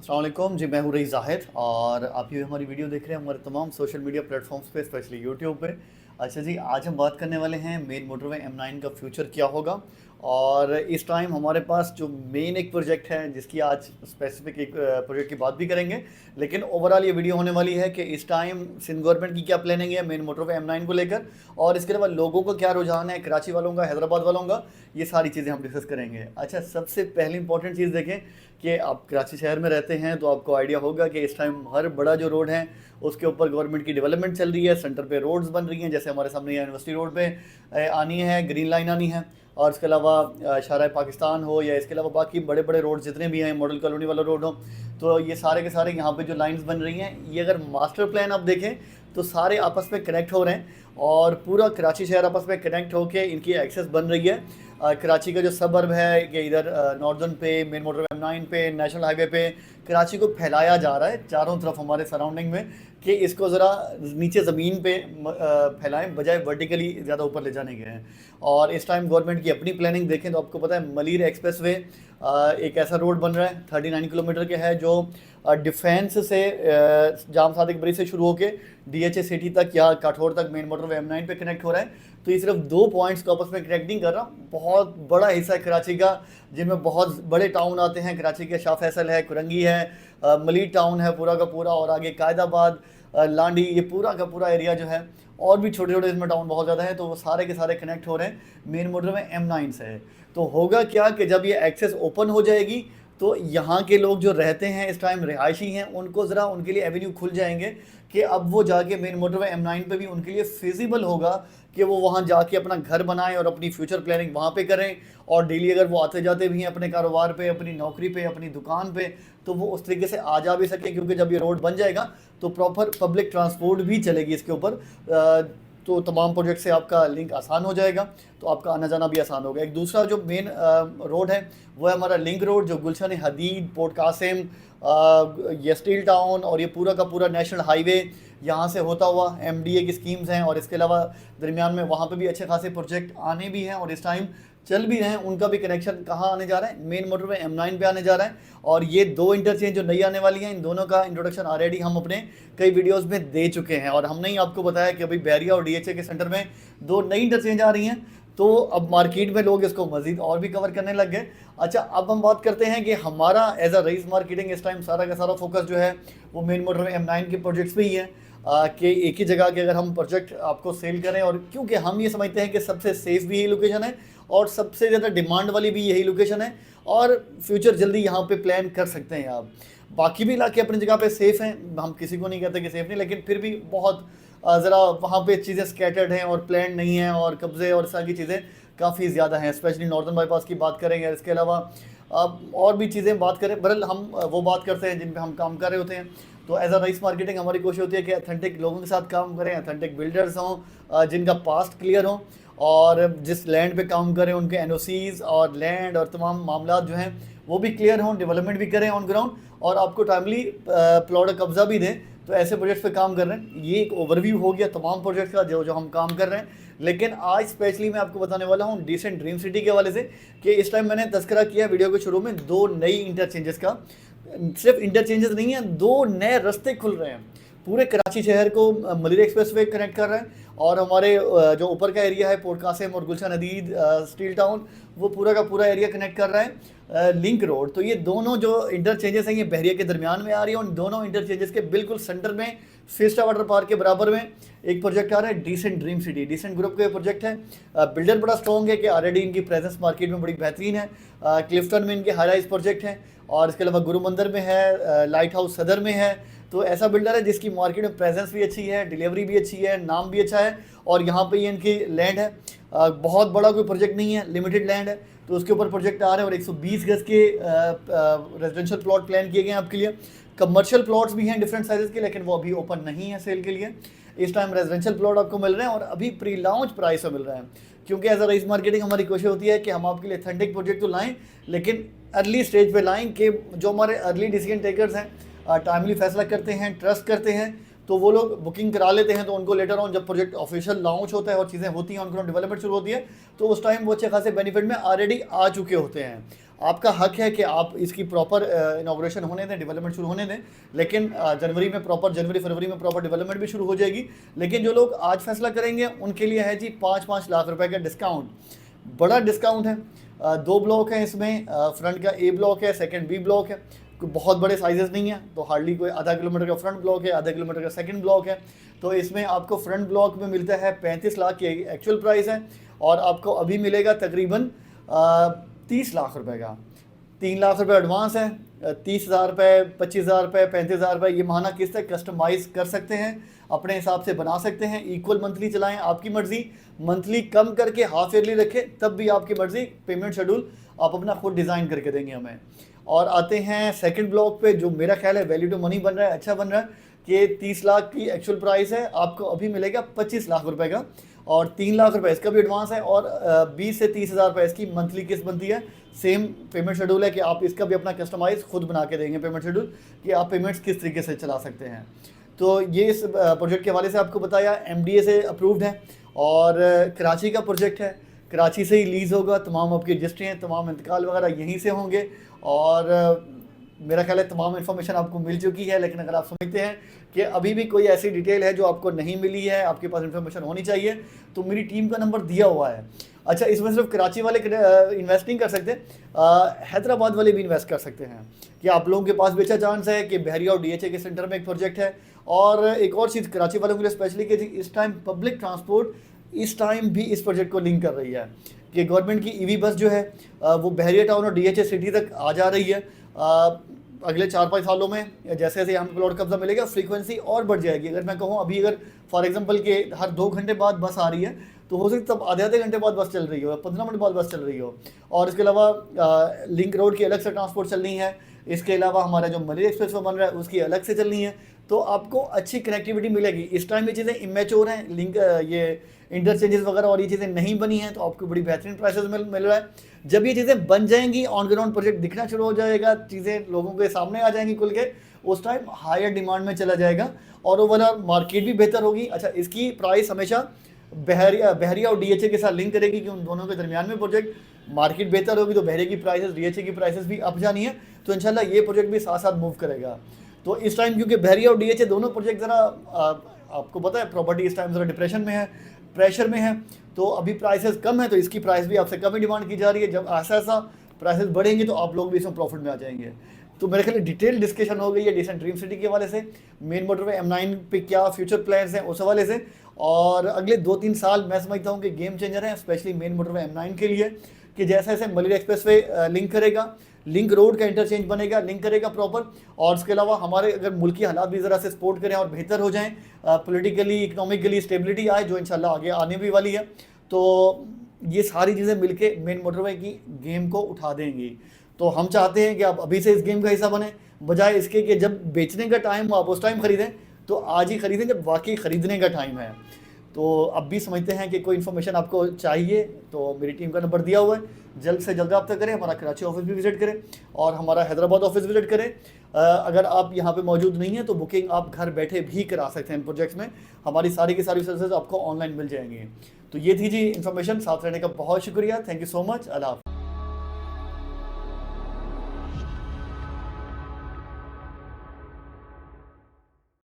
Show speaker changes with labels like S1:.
S1: अस्सलाम वालेकुम जी, मैं हूँ रईस ज़ाहिद और आप ये हमारी वीडियो देख रहे हैं हमारे तमाम सोशल मीडिया प्लेटफॉर्म्स पे, स्पेशली यूट्यूब पे। अच्छा जी, आज हम बात करने वाले हैं मेन मोटरवे M9 का फ्यूचर क्या होगा। और इस टाइम हमारे पास जो मेन एक प्रोजेक्ट है जिसकी आज स्पेसिफिक एक प्रोजेक्ट की बात भी करेंगे, लेकिन ओवरऑल ये वीडियो होने वाली है कि इस टाइम सिंध गवर्नमेंट की क्या प्लानिंग है मेन मोटरवे M9 को लेकर, और इसके अलावा लोगों का क्या रुझान है, कराची वालों का, हैदराबाद वालों का, ये सारी चीज़ें हम डिस्कस करेंगे। अच्छा, सबसे पहली इंपॉर्टेंट चीज़ देखें कि आप कराची शहर में रहते हैं तो आपको आइडिया होगा कि इस टाइम हर बड़ा जो रोड है उसके ऊपर गवर्नमेंट की डेवलपमेंट चल रही है, सेंटर पे रोड्स बन रही हैं, जैसे हमारे सामने यूनिवर्सिटी रोड पे आनी है, ग्रीन लाइन आनी है, और इसके अलावा शाहराह पाकिस्तान हो या इसके अलावा बाकी बड़े बड़े रोड जितने भी हैं, मॉडल कॉलोनी वाला रोड हो, तो ये सारे के सारे यहाँ पे जो लाइंस बन रही हैं, ये अगर मास्टर प्लान आप देखें तो सारे आपस में कनेक्ट हो रहे हैं और पूरा कराची शहर आपस में कनेक्ट होकर इनकी एक्सेस बन रही है। कराची का जो सबअर्ब है कि इधर नॉर्दर्न पे मेन मोटरवे M9 पे, नेशनल हाईवे पे कराची को फैलाया जा रहा है चारों तरफ हमारे सराउंडिंग में, कि इसको ज़रा नीचे ज़मीन पे फैलाएं बजाय वर्टिकली ज़्यादा ऊपर ले जाने के हैं। और इस टाइम गवर्नमेंट की अपनी प्लानिंग देखें तो आपको पता है मलीर एक्सप्रेस वे एक ऐसा रोड बन रहा है 39 किलोमीटर के है, जो डिफेंस से जाम सादिक ब्रिज से शुरू होकर DHA सिटी तक या काठौर तक मेन मोटरवे M9 पे कनेक्ट हो रहा है। तो ये सिर्फ 2 पॉइंट्स को आपस में कनेक्ट नहीं कर रहा, बहुत बड़ा हिस्सा है कराची का जिनमें बहुत बड़े टाउन आते हैं। कराची के शाह फैसल है, कुरंगी है, मलीर टाउन है पूरा का पूरा, और आगे कायदाबाद, लांडी, ये पूरा का पूरा एरिया जो है, और भी छोटे छोटे इसमें टाउन बहुत ज़्यादा है, तो वो सारे के सारे कनेक्ट हो रहे हैं मेन मोटरवे M9 से। तो होगा क्या कि जब ये एक्सेस ओपन हो जाएगी तो यहाँ के लोग जो रहते हैं इस टाइम रिहायशी हैं, उनको ज़रा उनके लिए एवेन्यू खुल जाएंगे कि अब वो जाके मेन मोटरवे M9 पे भी उनके लिए फिजिबल होगा कि वो वहाँ जाके अपना घर बनाएं और अपनी फ्यूचर प्लानिंग वहाँ पे करें। और डेली अगर वो आते जाते भी हैं अपने कारोबार पे, अपनी नौकरी पे, अपनी दुकान पे, तो वो उस तरीके से आ जा भी सकें, क्योंकि जब ये रोड बन जाएगा तो प्रॉपर पब्लिक ट्रांसपोर्ट भी चलेगी इसके ऊपर। तो तमाम प्रोजेक्ट से आपका लिंक आसान हो जाएगा, तो आपका आना जाना भी आसान होगा। एक दूसरा जो मेन रोड है वो है हमारा लिंक रोड, जो गुलशन हदीद, पोर्ट कासिम, ये स्टील टाउन और ये पूरा का पूरा नेशनल हाईवे यहाँ से होता हुआ MDA की स्कीम्स हैं, और इसके अलावा दरमियान में वहाँ पे भी अच्छे खासे प्रोजेक्ट आने भी हैं और इस टाइम चल भी रहे हैं। उनका भी कनेक्शन कहाँ आने जा रहा है, मेन मोटरवे M9 पे आने जा रहा है। और ये 2 इंटरचेंज जो नई आने वाली हैं, इन दोनों का इंट्रोडक्शन ऑलरेडी हम अपने कई वीडियोस में दे चुके हैं, और हमने ही आपको बताया कि अभी बैरिया और DHA के सेंटर में 2 नई इंटरचेंज आ रही हैं, तो अब मार्केट में लोग इसको मजीद और भी कवर करने लग गए। अच्छा, अब हम बात करते हैं कि हमारा एज अ रईस मार्केटिंग इस टाइम सारा का सारा फोकस जो है वो मेन मोटरवे M9 के प्रोजेक्ट्स पे ही है, कि एक ही जगह के अगर हम प्रोजेक्ट आपको सेल करें, और क्योंकि हम ये समझते हैं कि सबसे सेफ भी यही लोकेशन है और सबसे ज़्यादा डिमांड वाली भी यही लोकेशन है, और फ्यूचर जल्दी यहाँ पे प्लान कर सकते हैं आप। बाकी भी इलाके अपनी जगह पे सेफ़ हैं, हम किसी को नहीं कहते कि सेफ़ नहीं, लेकिन फिर भी बहुत ज़रा वहाँ पे चीज़ें स्कैटर्ड हैं और प्लान नहीं हैं, और कब्ज़े और सारी चीज़ें काफ़ी ज़्यादा हैं, स्पेशली नॉर्दर्न बाईपास की बात करेंगे। इसके अलावा अब और भी चीज़ें बात करें, बहरहाल हम वो बात करते हैं जिन पे हम काम कर रहे होते हैं। तो एज अ रईस मार्केटिंग हमारी कोशिश होती है कि अथेंटिक लोगों के साथ काम करें, अथेंटिक बिल्डर्स हों जिनका पास्ट क्लियर हो, और जिस लैंड पे काम करें उनके NOCs और लैंड और तमाम मामला जो हैं वो भी क्लियर हों, डेवलपमेंट भी करें ऑन ग्राउंड, और आपको टाइमली प्लॉट कब्जा भी दें। तो ऐसे प्रोजेक्ट्स पे काम कर रहे हैं। ये एक ओवरव्यू हो गया तमाम प्रोजेक्ट्स का जो जो हम काम कर रहे हैं, लेकिन आज स्पेशली मैं आपको बताने वाला हूँ डिसेंट ड्रीम सिटी के हवाले से, कि इस टाइम मैंने तस्करा किया वीडियो के शुरू में 2 नई इंटरचेंजेस का। सिर्फ इंटरचेंजेस नहीं है, 2 नए रास्ते खुल रहे हैं, पूरे कराची शहर को मलीर एक्सप्रेस वे कनेक्ट कर रहा है, और हमारे जो ऊपर का एरिया है पोर्ट कासिम और गुलशन हदीद, स्टील टाउन, वो पूरा का पूरा एरिया कनेक्ट कर रहा है लिंक रोड। तो ये दोनों जो इंटरचेंजेस हैं ये बहरिया के दरमियान में आ रही है, और दोनों इंटरचेंजेस के बिल्कुल सेंटर में फिस्टा वाटर पार्क के बराबर में एक प्रोजेक्ट आ रहा है Decent Dream City. Decent group का प्रोजेक्ट है, बिल्डर बड़ा स्ट्रॉन्ग है कि ऑलरेडी इनकी प्रेजेंस मार्केट में बड़ी बेहतरीन है। क्लिफ्टन में इनके हाई राइज प्रोजेक्ट हैं, और इसके अलावा गुरु मंदिर में है, लाइट हाउस सदर में है। तो ऐसा बिल्डर है जिसकी मार्केट में प्रेजेंस भी अच्छी है, डिलीवरी भी अच्छी है, नाम भी अच्छा है, और यहाँ पे ये इनकी लैंड है। बहुत बड़ा कोई प्रोजेक्ट नहीं है, लिमिटेड लैंड है, तो उसके ऊपर प्रोजेक्ट आ रहे हैं, और 120 गज के रेजिडेंशियल प्लॉट प्लान किए गए हैं आपके लिए। कमर्शियल प्लॉट्स भी हैं डिफरेंट साइजेस के, लेकिन वो अभी ओपन नहीं है सेल के लिए। इस टाइम रेजिडेंशियल प्लॉट आपको मिल रहे हैं, और अभी प्री लॉन्च प्राइस में मिल रहे हैं, क्योंकि एज अ रईस मार्केटिंग हमारी कोशिश होती है कि हम आपके लिए ऑथेंटिक प्रोजेक्ट तो लाएं, लेकिन अर्ली स्टेज पे लाएं, कि जो हमारे अर्ली डिसीजन टेकर्स हैं, टाइमली फैसला करते हैं, ट्रस्ट करते हैं, तो वो लोग बुकिंग करा लेते हैं, तो उनको लेटर ऑन जब प्रोजेक्ट ऑफिशियल लॉन्च होता है और चीज़ें होती हैं, उनको डेवलपमेंट शुरू होती है, तो उस टाइम वो अच्छे खासे बेनिफिट में ऑलरेडी आ चुके होते हैं। आपका हक है कि आप इसकी प्रॉपर इनॉग्रेशन होने दें, डेवलपमेंट शुरू होने दें, लेकिन जनवरी फरवरी में प्रॉपर डेवलपमेंट भी शुरू हो जाएगी। लेकिन जो लोग आज फैसला करेंगे उनके लिए है जी 5-5 लाख रुपए का डिस्काउंट, बड़ा डिस्काउंट है। 2 ब्लॉक हैं इसमें, फ्रंट का ए ब्लॉक है, सेकंड बी ब्लॉक है, कोई बहुत बड़े साइजेस नहीं है, तो हार्डली कोई आधा किलोमीटर का फ्रंट ब्लॉक है, आधा किलोमीटर का सेकंड ब्लॉक है। तो इसमें आपको फ्रंट ब्लॉक में मिलता है 35 लाख की एक्चुअल प्राइस है, और आपको अभी मिलेगा तकरीबन 30 लाख रुपए का। 3 लाख रुपए एडवांस है, 30,000 रुपये, 25,000 रुपये, 35,000 रुपये, ये माहाना किस्त है, कस्टमाइज़ कर सकते हैं, अपने हिसाब से बना सकते हैं। इक्वल मंथली चलाएं, आपकी मर्ज़ी, मंथली कम करके हाफ ईयरली रखें तब भी आपकी मर्ज़ी। पेमेंट शेड्यूल आप अपना खुद डिज़ाइन करके देंगे हमें। और आते हैं सेकंड ब्लॉक पे, जो मेरा ख्याल है वैल्यू टू मनी बन रहा है, अच्छा बन रहा है, कि 30 लाख की एक्चुअल प्राइस है, आपको अभी मिलेगा 25 लाख रुपए का, और 3 लाख रुपए इसका भी एडवांस है, और 20 से 30,000 रुपये इसकी मंथली किस्त बनती है। सेम पेमेंट शेड्यूल है कि आप इसका भी अपना कस्टमाइज खुद बना के देंगे पेमेंट शेड्यूल, कि आप पेमेंट्स किस तरीके से चला सकते हैं। तो ये इस प्रोजेक्ट के हवाले से आपको बताया, MDA से अप्रूव्ड है, और कराची का प्रोजेक्ट है, कराची से ही लीज़ होगा, तमाम आपकी रजिस्ट्रियाँ, तमाम इंतकाल वगैरह यहीं से होंगे, और मेरा ख्याल है तमाम इन्फॉर्मेशन आपको मिल चुकी है। लेकिन अगर आप समझते हैं कि अभी भी कोई ऐसी डिटेल है जो आपको नहीं मिली है, आपके पास इन्फॉर्मेशन होनी चाहिए, तो मेरी टीम का नंबर दिया हुआ है। अच्छा, इसमें सिर्फ कराची वाले इन्वेस्ट नहीं कर सकते, हैदराबाद वाले भी इन्वेस्ट कर सकते हैं। कि आप लोगों के पास भी अच्छा चांस है कि बहरिया और DHA के सेंटर में एक प्रोजेक्ट है। और एक और चीज़ कराची वालों के लिए स्पेशली, कि इस टाइम पब्लिक ट्रांसपोर्ट इस टाइम भी इस प्रोजेक्ट को लिंक कर रही है, कि गवर्नमेंट की EV बस जो है वो बहरिया टाउन और DHA सिटी तक आ जा रही है। अगले 4-5 सालों में जैसे जैसे यहाँ पर प्लॉट कब्जा मिलेगा, फ्रीक्वेंसी और बढ़ जाएगी। अगर मैं कहूँ अभी, अगर फॉर एग्जांपल के हर 2 घंटे बाद बस आ रही है, तो हो सकता है तब आधे घंटे बाद बस चल रही हो, 15 मिनट बाद बस चल रही हो। और इसके अलावा लिंक रोड की अलग से ट्रांसपोर्ट चलनी है, इसके अलावा हमारा जो मरीन एक्सप्रेस बन रहा है उसकी अलग से चलनी है, तो आपको अच्छी कनेक्टिविटी मिलेगी। इस टाइम ये चीज़ें इमेच्योर हैं, लिंक ये इंटरचेंजेस वगैरह और ये चीज़ें नहीं बनी हैं, तो आपको बड़ी बेहतरीन प्राइसेस मिल रहा है। जब ये चीज़ें बन जाएंगी, ऑन ग्राउंड प्रोजेक्ट दिखना शुरू हो जाएगा, चीज़ें लोगों के सामने आ जाएंगी खुल के, उस टाइम हायर डिमांड में चला जाएगा और ओवरऑल मार्केट भी बेहतर होगी। अच्छा, इसकी प्राइस हमेशा बहरिया और DHA के साथ लिंक करेगी, कि उन दोनों के दरमियान में प्रोजेक्ट, मार्केट बेहतर होगी तो बहरिया की प्राइसेस, DHA की प्राइसेस भी अप जानी है, तो इंशाल्लाह ये प्रोजेक्ट भी साथ साथ मूव करेगा। तो इस टाइम क्योंकि बहरिया और DHA दोनों प्रोजेक्ट ज़रा आपको पता है प्रॉपर्टी इस टाइम ज़रा डिप्रेशन में है, प्रेशर में है, तो अभी प्राइसेस कम है, तो इसकी प्राइस भी आपसे कम ही डिमांड की जा रही है। जब ऐसा ऐसा प्राइसेस बढ़ेंगे तो आप लोग भी इसमें प्रॉफिट में आ जाएंगे। तो मेरे ख्याल डिटेल डिस्कशन हो गई है डिसेंट ड्रीम सिटी के हवाले से, मेन मोटरवे M9 पे क्या फ्यूचर प्लान्स हैं उस हवाले से, और अगले 2-3 साल मैं समझता हूँ कि गेम चेंजर हैं, स्पेशली मेन मोटरवे M9 के लिए, कि जैसे जैसे मलिर एक्सप्रेसवे लिंक करेगा, लिंक रोड का इंटरचेंज बनेगा, लिंक करेगा प्रॉपर, और उसके अलावा हमारे अगर मुल्की हालात भी ज़रा से सपोर्ट करें और बेहतर हो जाएं, पॉलिटिकली इकनॉमिकली स्टेबिलिटी आए, जो इंशाल्लाह आगे आने भी वाली है, तो ये सारी चीज़ें मिलके मेन मोटरवे की गेम को उठा देंगी। तो हम चाहते हैं कि आप अभी से इस गेम का हिस्सा बने, बजाय इसके कि जब बेचने का टाइम हो आप उस टाइम ख़रीदें, तो आज ही ख़रीदें जब वाकई ख़रीदने का टाइम है। तो अब भी समझते हैं कि कोई इन्फॉर्मेशन आपको चाहिए तो मेरी टीम का नंबर दिया हुआ है, जल्द से जल्द रब्ता करें, हमारा कराची ऑफिस भी विजिट करें और हमारा हैदराबाद ऑफिस विजिट करें। अगर आप यहाँ पे मौजूद नहीं हैं तो बुकिंग आप घर बैठे भी करा सकते हैं इन प्रोजेक्ट्स में, हमारी सारी की सारी सर्विसेज आपको ऑनलाइन मिल जाएंगी। तो ये थी जी इन्फॉर्मेशन, साथ रहने का बहुत शुक्रिया, थैंक यू सो मच, अल्लाह हाफ़िज़।